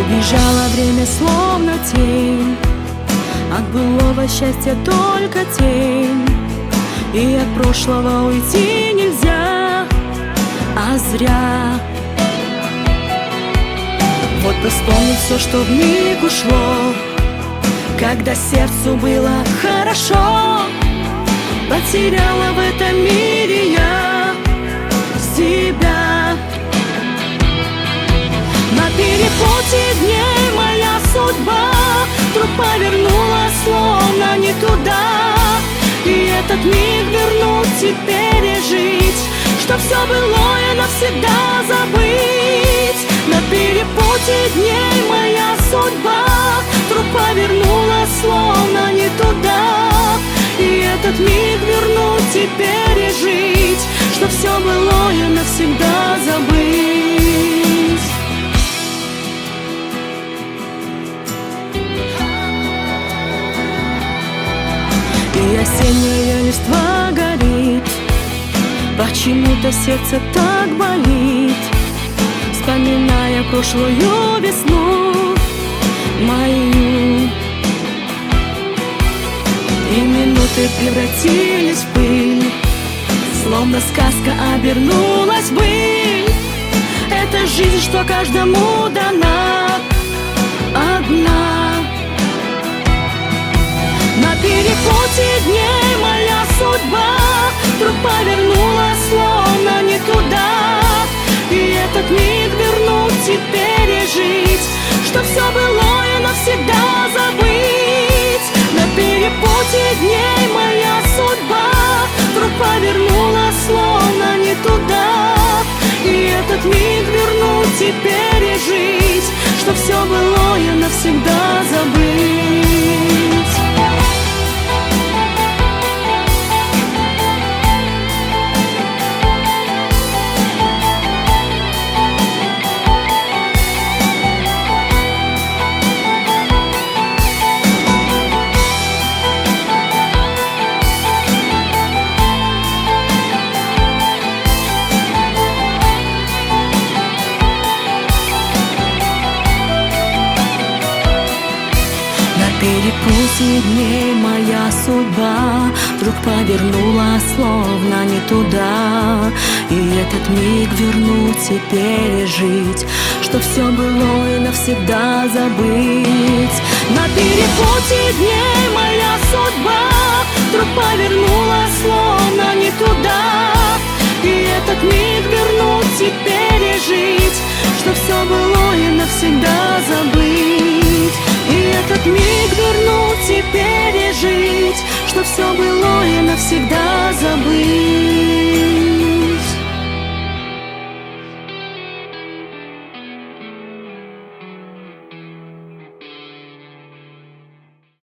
Убежало время словно тень, от былого счастья только тень. И от прошлого уйти нельзя, а зря. Вот бы вспомнить все, что вмиг ушло, когда сердцу было хорошо. Потеряла в этом мире я себя. На перепутье дней моя судьба вдруг повернула, словно не туда. И этот миг вернуть, теперь и жить, чтоб все былое навсегда забыть. На перепутье дней моя судьба вдруг повернула, словно не туда. И этот миг вернуть, теперь и жить, чтоб все былое навсегда забыть. И осенняя листва горит, почему-то сердце так болит, вспоминая прошлую весну мою. И минуты превратились в пыль, словно сказка обернулась в быль. Это жизнь, что каждому дана одна. На перепутье дней моя судьба вдруг повернула, словно не туда. И этот миг вернуть, теперь и жить, чтоб все былое навсегда забыть. На перепутье дней моя судьба вдруг повернула, словно не туда. И этот миг вернуть, теперь и жить, чтоб все былое навсегда забыть. На перепутье дней моя судьба вдруг повернула, словно не туда. И этот миг вернуть, теперь и жить, что все былое навсегда забыть. На перепутье дней моя судьба вдруг повернула, словно не туда. И этот миг вернуть, теперь и жить, что все былое навсегда забыть. И этот миг вернуть, теперь и жить, что все былое навсегда забыть.